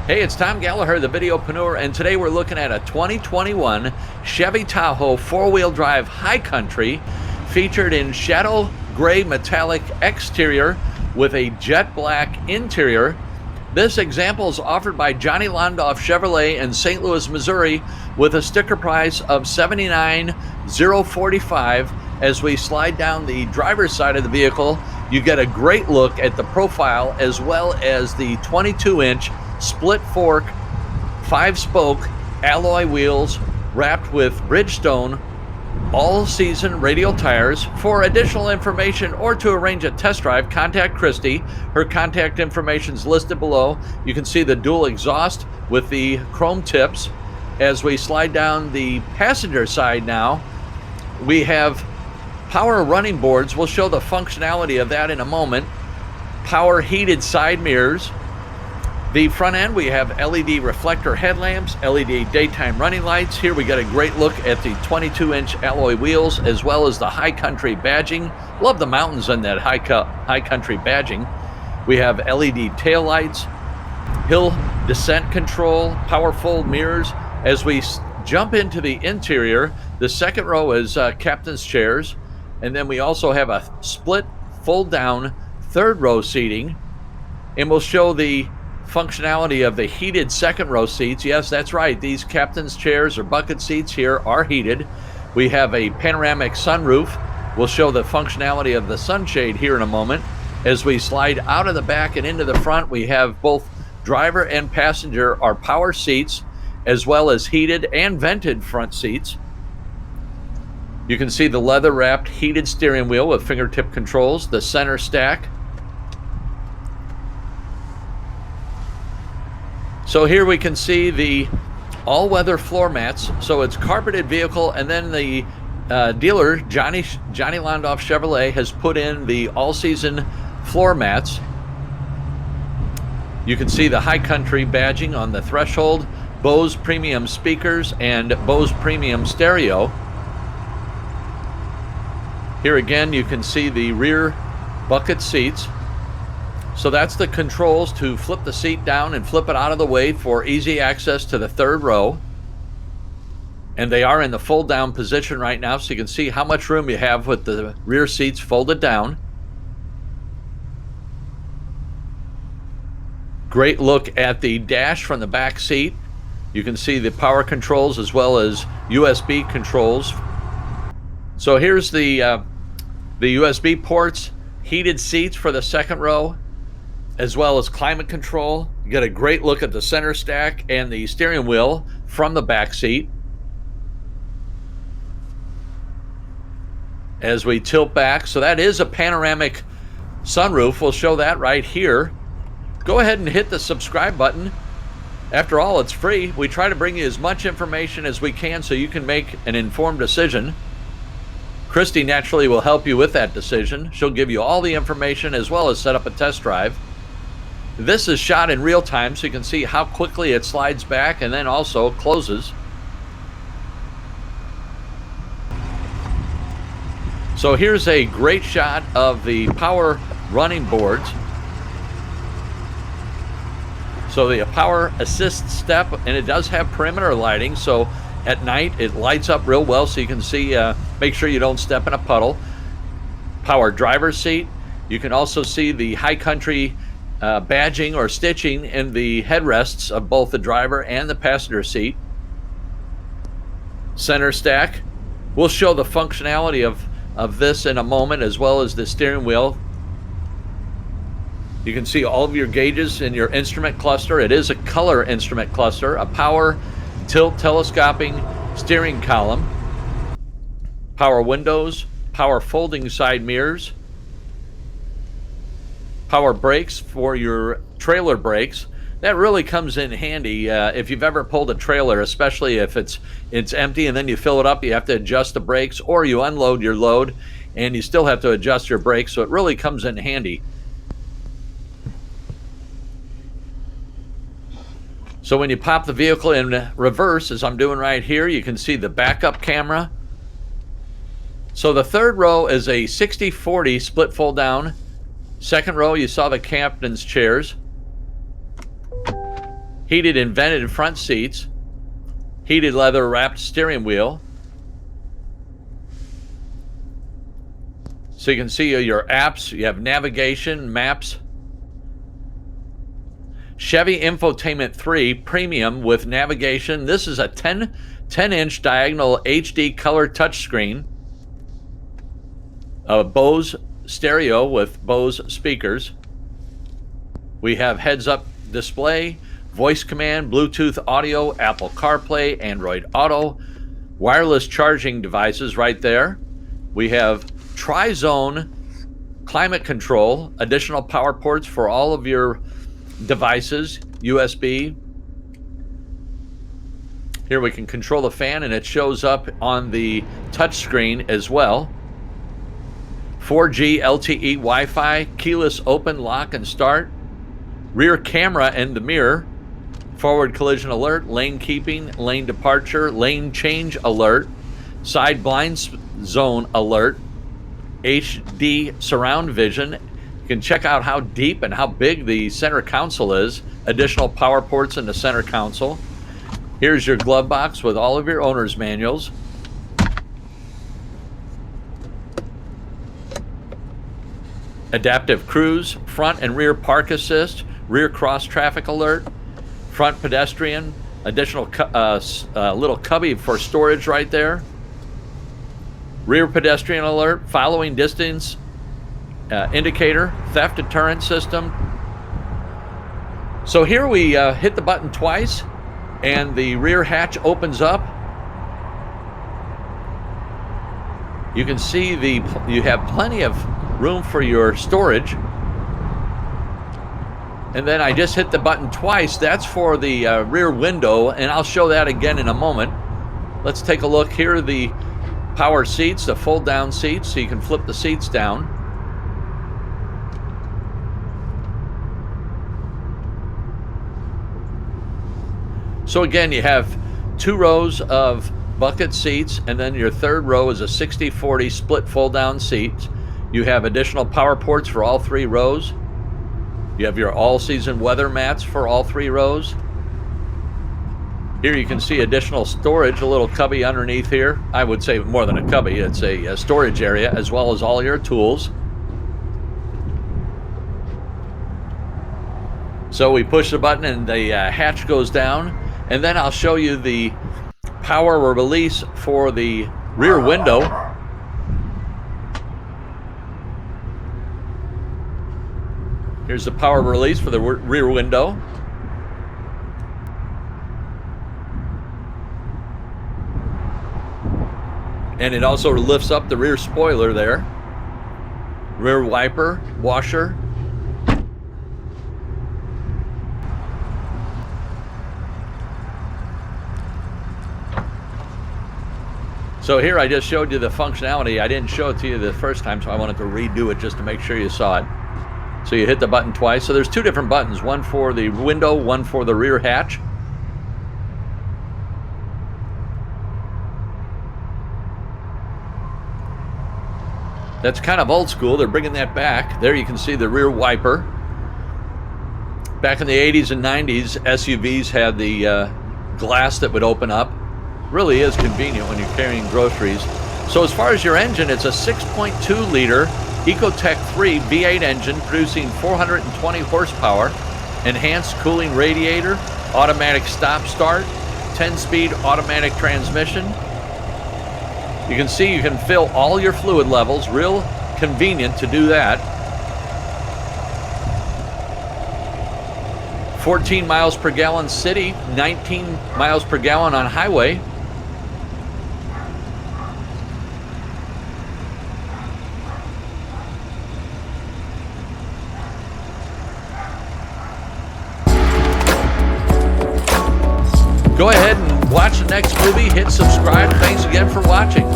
Hey, it's Tom Gallagher, the Videopreneur, and today we're looking at a 2021 Chevy Tahoe 4-wheel drive High Country featured in shadow gray metallic exterior with a jet black interior. This example is offered by Johnny Londoff Chevrolet in St. Louis, Missouri with a sticker price of $79,045. As we slide down the driver's side of the vehicle, you get a great look at the profile as well as the 22-inch split fork, 5-spoke alloy wheels wrapped with Bridgestone all-season radial tires. For additional information or to arrange a test drive, contact Christy. Her contact information is listed below. You can see the dual exhaust with the chrome tips. As we slide down the passenger side now, we have power running boards. We'll show the functionality of that in a moment. Power heated side mirrors. The front end, we have LED reflector headlamps, LED daytime running lights. Here we get a great look at the 22-inch alloy wheels as well as the High Country badging. Love the mountains and that High Country badging. We have LED taillights, hill descent control, power fold mirrors. As we jump into the interior, the second row is captain's chairs, and then we also have a split fold down third row seating, and we'll show the functionality of the heated second row seats. Yes, that's right, these captain's chairs or bucket seats here are heated. We have a panoramic sunroof. We'll show the functionality of the sunshade here in a moment. As we slide out of the back and into the front, we have both driver and passenger are power seats as well as heated and vented front seats. You can see the leather wrapped heated steering wheel with fingertip controls, the center stack. So here we can see the all-weather floor mats. So it's carpeted vehicle, and then the dealer, Johnny Londoff Chevrolet, has put in the all-season floor mats. You can see the High Country badging on the threshold, Bose premium speakers, and Bose premium stereo. Here again, you can see the rear bucket seats. So that's the controls to flip the seat down and flip it out of the way for easy access to the third row. And they are in the fold down position right now, so you can see how much room you have with the rear seats folded down. Great look at the dash from the back seat. You can see the power controls as well as USB controls. So here's the USB ports, heated seats for the second row, as well as climate control. You get a great look at the center stack and the steering wheel from the back seat. As we tilt back, so that is a panoramic sunroof. We'll show that right here. Go ahead and hit the subscribe button. After all, it's free. We try to bring you as much information as we can so you can make an informed decision. Christy naturally will help you with that decision. She'll give you all the information as well as set up a test drive. This is shot in real time, so you can see how quickly it slides back and then also closes. So here's a great shot of the power running boards. So the power assist step, and it does have perimeter lighting, so at night it lights up real well so you can see, make sure you don't step in a puddle. Power driver's seat. You can also see the High Country badging or stitching in the headrests of both the driver and the passenger seat. Center stack. We'll show the functionality of this in a moment, as well as the steering wheel. You can see all of your gauges in your instrument cluster. It is a color instrument cluster, a power tilt telescoping steering column, power windows, power folding side mirrors, power brakes for your trailer brakes. That really comes in handy if you've ever pulled a trailer, especially if it's empty and then you fill it up. You have to adjust the brakes, or you unload your load and you still have to adjust your brakes, so it really comes in handy. So when you pop the vehicle in reverse, as I'm doing right here, you can see the backup camera. So the third row is a 60-40 split fold down. Second row, you saw the captain's chairs. heated and vented front seats, heated leather wrapped steering wheel. So you can see your apps, you have navigation, maps. Chevy Infotainment 3 Premium with navigation. This is a 10-inch diagonal HD color touchscreen. A Bose stereo with Bose speakers. We have heads-up display, voice command, Bluetooth audio, Apple CarPlay, Android Auto, wireless charging devices right there. We have tri-zone climate control, additional power ports for all of your devices, USB. Here we can control the fan and it shows up on the touch screen as well. 4G LTE Wi-Fi, keyless open, lock and start, rear camera and the mirror, forward collision alert, lane keeping, lane departure, lane change alert, side blind zone alert, HD surround vision. You can check out how deep and how big the center console is. Additional power ports in the center console. Here's your glove box with all of your owner's manuals. Adaptive cruise, front and rear park assist, rear cross traffic alert, front pedestrian, additional little cubby for storage right there. Rear pedestrian alert, following distance indicator, theft deterrent system. So here we hit the button twice and the rear hatch opens up. You can see you have plenty of room for your storage. And then I just hit the button twice. That's for the rear window, and I'll show that again in a moment. Let's take a look. Here are the power seats, the fold down seats, so you can flip the seats down. So again, you have 2 rows of bucket seats, and then your third row is a 60-40 split fold down seats. You have additional power ports for all 3 rows. You have your all-season weather mats for all 3 rows. Here you can see additional storage, a little cubby underneath here. I would say more than a cubby, it's a storage area, as well as all your tools. So we push the button and the hatch goes down, and then I'll show you the power release for the rear window. Here's the power release for the rear window. And it also lifts up the rear spoiler there. Rear wiper, washer. So here I just showed you the functionality. I didn't show it to you the first time, so I wanted to redo it just to make sure you saw it. So you hit the button twice. So there's 2 different buttons, one for the window, one for the rear hatch. That's kind of old school. They're bringing that back. There you can see the rear wiper. Back in the 80s and 90s, SUVs had the glass that would open up. Really is convenient when you're carrying groceries. So as far as your engine, it's a 6.2 liter Ecotec 3 V8 engine producing 420 horsepower, enhanced cooling radiator, automatic stop-start, 10-speed automatic transmission. You can see you can fill all your fluid levels, real convenient to do that. 14 miles per gallon city, 19 miles per gallon on highway. Go ahead and watch the next movie. Hit subscribe. Thanks again for watching.